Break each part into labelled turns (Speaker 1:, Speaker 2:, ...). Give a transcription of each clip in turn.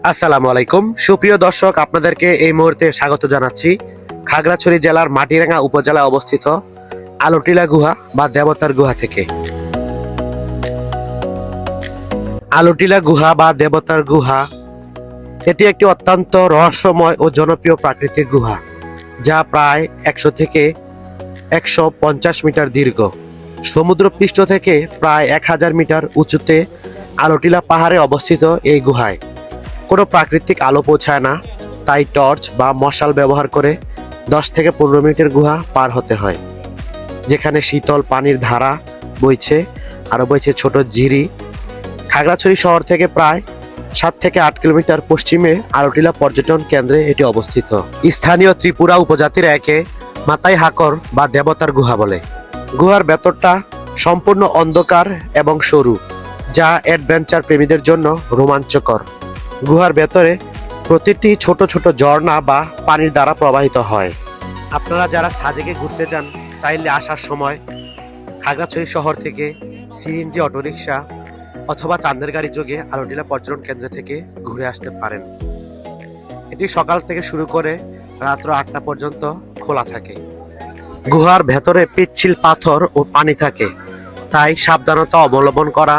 Speaker 1: আসসালামু আলাইকুম সুপ্রিয় দর্শক, আপনাদেরকে এই মুহূর্তে স্বাগত জানাচ্ছি খাগড়াছড়ি জেলার মাটিরাঙ্গা উপজেলায় অবস্থিত আলোটিলা গুহা বা দেবতার গুহা থেকে। আলোটিলা গুহা বা দেবতার গুহা এটি একটি অত্যন্ত রহস্যময় ও জনপ্রিয় প্রাকৃতিক গুহা, যা প্রায় 100 থেকে 150 মিটার দীর্ঘ। সমুদ্রপৃষ্ঠ থেকে প্রায় 1000 মিটার উঁচুতে আলোটিলা পাহাড়ে অবস্থিত এই গুহায় কোনো প্রাকৃতিক আলো পৌঁছায় না, তাই টর্চ বা মশাল ব্যবহার করে 10 থেকে 15 মিনিটের গুহা পার হতে হয়, যেখানে শীতল পানির ধারা বইছে, আরও বইছে ছোট ঝিরি। খাগড়াছড়ি শহর থেকে প্রায় 7 থেকে 8 কিলোমিটার পশ্চিমে আলোটিলা পর্যটন কেন্দ্রে এটি অবস্থিত। স্থানীয় ত্রিপুরা উপজাতির একে মাতাই হাকর বা দেবতার গুহা বলে। গুহার ভেতরটা সম্পূর্ণ অন্ধকার এবং সরু, যা অ্যাডভেঞ্চার প্রেমীদের জন্য রোমাঞ্চকর। গুহার ভেতরে প্রতিটি ছোট ছোট ঝর্ণা বা পানির দ্বারা প্রবাহিত হয়। আপনারা যারা সাজেকে ঘুরতে যান, চাইলে আসার সময় খাগড়াছড়ি শহর থেকে সিএনজি অটোরিকশা অথবা চাঁদের গাড়ি যোগে আলোটিলা পর্যটন কেন্দ্র থেকে ঘুরে আসতে পারেন। এটি সকাল থেকে শুরু করে রাত্র 8টা পর্যন্ত খোলা থাকে। গুহার ভেতরে পিচ্ছিল পাথর ও পানি থাকে, তাই সাবধানতা অবলম্বন করা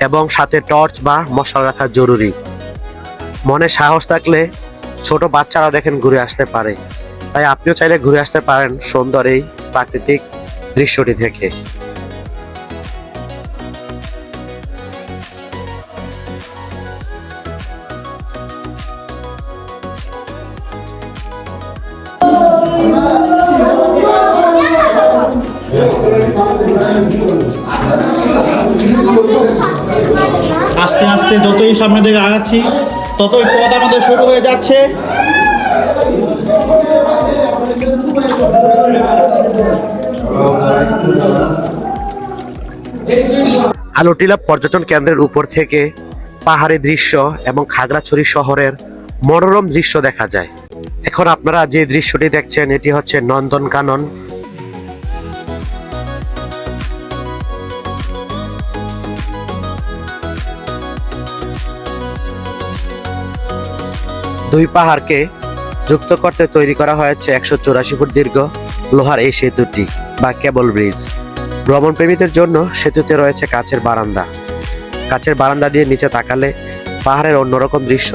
Speaker 1: এবং সাথে টর্চ বা মশাল রাখা জরুরি। মনে সাহস থাকলে ছোট বাচ্চারা দেখেন ঘুরে আসতে পারে, তাই আপনিও চাইলে ঘুরে আসতে পারেন সুন্দর এই প্রাকৃতিক দৃশ্যটি থেকে।
Speaker 2: আস্তে আস্তে যতই সামনে দিকে আগাচ্ছি ততই পথ আমাদের শুরু হয়ে যাচ্ছে।
Speaker 1: আলোটিলা পর্যটন কেন্দ্রের উপর থেকে পাহাড়ি দৃশ্য এবং খাগড়াছড়ি শহরের মনোরম দৃশ্য দেখা যায়। এখন আপনারা যে দৃশ্যটি দেখছেন, এটি হচ্ছে নন্দনকানন। দুই পাহাড়কে যুক্ত করতে তৈরি করা হয়েছে 184 ফুট দীর্ঘ লোহার এই সেতুটি বা কেবল ব্রিজ। ভ্রমণ প্রেমীদের জন্য সেতুতে রয়েছে কাচের বারান্দা। কাচের বারান্দা দিয়ে নিচে তাকালে পাহাড়ের অন্যরকম দৃশ্য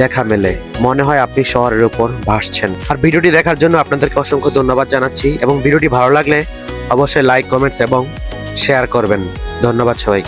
Speaker 1: দেখা মেলে, মনে হয় আপনি শহরের উপর ভাসছেন। আর ভিডিওটি দেখার জন্য আপনাদেরকে অসংখ্য ধন্যবাদ জানাচ্ছি, এবং ভিডিওটি ভালো লাগলে অবশ্যই লাইক, কমেন্টস এবং শেয়ার করবেন। ধন্যবাদ সবাই।